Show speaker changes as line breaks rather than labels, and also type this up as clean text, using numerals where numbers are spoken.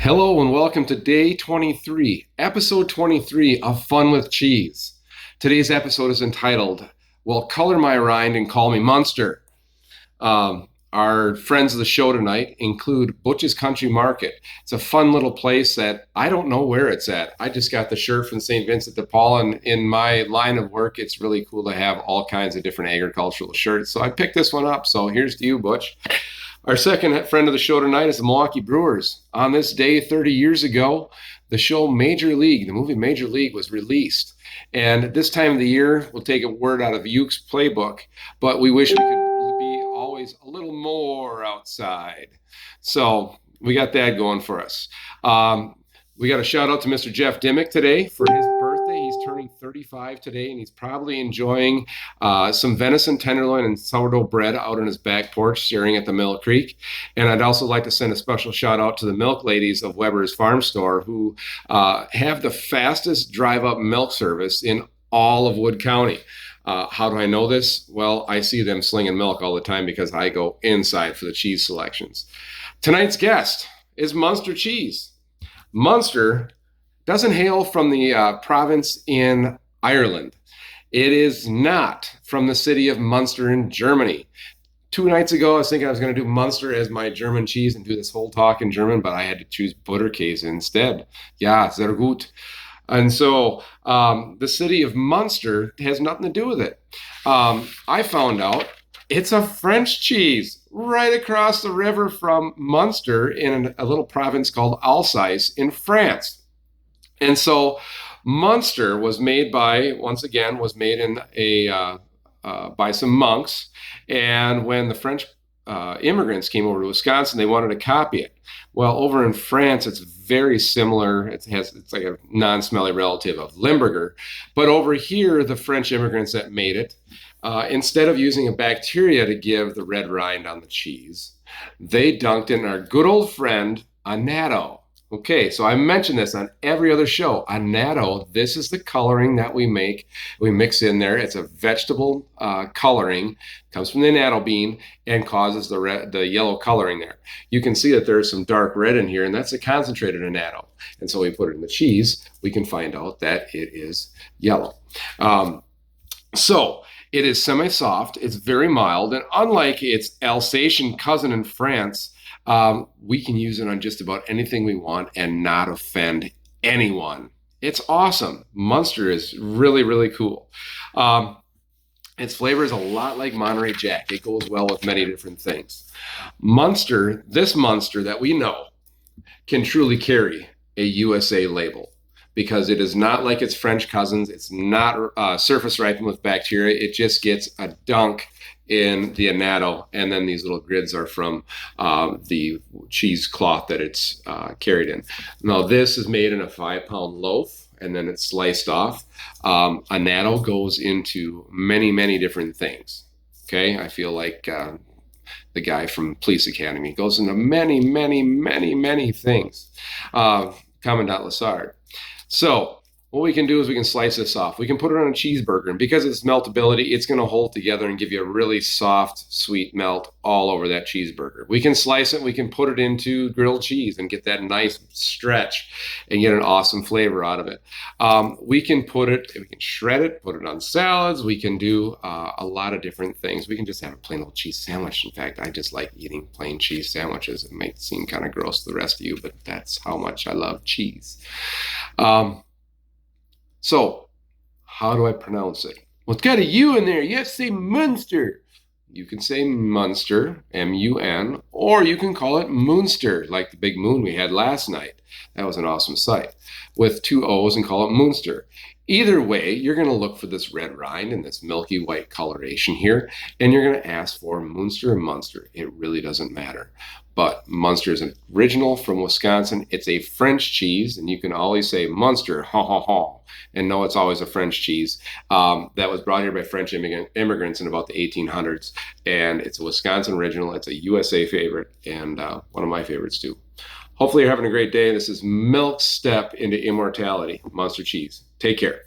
Hello and welcome to day 23, episode 23 of Fun with Cheese. Today's episode is entitled, Well, Color My Rind and Call Me Muenster. Our friends of the show tonight include Butch's Country Market. It's a fun little place that I don't know where it's at. I just got the shirt from St. Vincent de Paul, and in my line of work, it's really cool to have all kinds of different agricultural shirts. So I picked this one up. So here's to you, Butch. Our second friend of the show tonight is the Milwaukee Brewers. On this day 30 years ago, the show Major League, the movie Major League, was released. And at this time of the year, we'll take a word out of Uke's playbook, but we wish we could be always a little more outside. So we got that going for us. We got a shout out to Mr. Jeff Dimmick today for his birthday. He's turning 35 today, and he's probably enjoying some venison tenderloin and sourdough bread out on his back porch staring at the Mill Creek. And I'd also like to send a special shout out to the milk ladies of Weber's Farm Store, who have the fastest drive-up milk service in all of Wood County. How do I know this? Well, I see them slinging milk all the time because I go inside for the cheese selections. Tonight's guest is Muenster Cheese. Muenster doesn't hail from the province in Ireland. It is not from the city of Muenster in Germany. 2 nights ago, I was thinking I was going to do Muenster as my German cheese and do this whole talk in German, but I had to choose Butterkäse instead. Ja, sehr gut. And so the city of Muenster has nothing to do with it. I found out it's a French cheese right across the river from Muenster in a little province called Alsace in France. And so Muenster was made by some monks. And when the French immigrants came over to Wisconsin, they wanted to copy it. Well, over in France, it's very similar. It's like a non-smelly relative of Limburger. But over here, the French immigrants that made it, instead of using a bacteria to give the red rind on the cheese, they dunked in our good old friend, annatto. Okay, so I mentioned this on every other show. Annatto, this is the coloring that we make. We mix in there. It's a vegetable coloring. Comes from the annatto bean and causes the yellow coloring there. You can see that there's some dark red in here, and that's a concentrated annatto. And so we put it in the cheese. We can find out that it is yellow. So it is semi-soft. It's very mild. And unlike its Alsatian cousin in France, we can use it on just about anything we want and not offend anyone. It's awesome. Muenster is really, really cool. Its flavor is a lot like Monterey Jack. It goes well with many different things. Muenster, this Muenster that we know, can truly carry a USA label because it is not like its French cousins. It's not surface ripened with bacteria. It just gets a dunk in the annatto, and then these little grids are from the cheesecloth that it's carried in. Now, this is made in a 5-pound loaf, and then it's sliced off. Annatto goes into many, many different things. Okay, I feel like the guy from Police Academy goes into many, many, many, many things. Commandant Lassard. So what we can do is we can slice this off. We can put it on a cheeseburger, and because of its meltability, it's going to hold together and give you a really soft, sweet melt all over that cheeseburger. We can slice it, we can put it into grilled cheese and get that nice stretch and get an awesome flavor out of it. We can shred it, put it on salads. We can do a lot of different things. We can just have a plain old cheese sandwich. In fact, I just like eating plain cheese sandwiches. It might seem kind of gross to the rest of you, but that's how much I love cheese. So, how do I pronounce it? Well, it's got a U in there. You have to say Muenster. You can say Muenster, M-U-N, or you can call it Muenster, like the big moon we had last night. That was an awesome sight. With 2 O's and call it Muenster. Either way, you're going to look for this red rind and this milky white coloration here, and you're going to ask for Muenster or Muenster. It really doesn't matter. But Muenster is an original from Wisconsin. It's a French cheese, and you can always say Muenster, ha ha ha, and know it's always a French cheese that was brought here by French immigrants in about the 1800s, and it's a Wisconsin original. It's a USA favorite, and one of my favorites too. Hopefully you're having a great day. This is Milk's Step into Immortality, Muenster Cheese. Take care.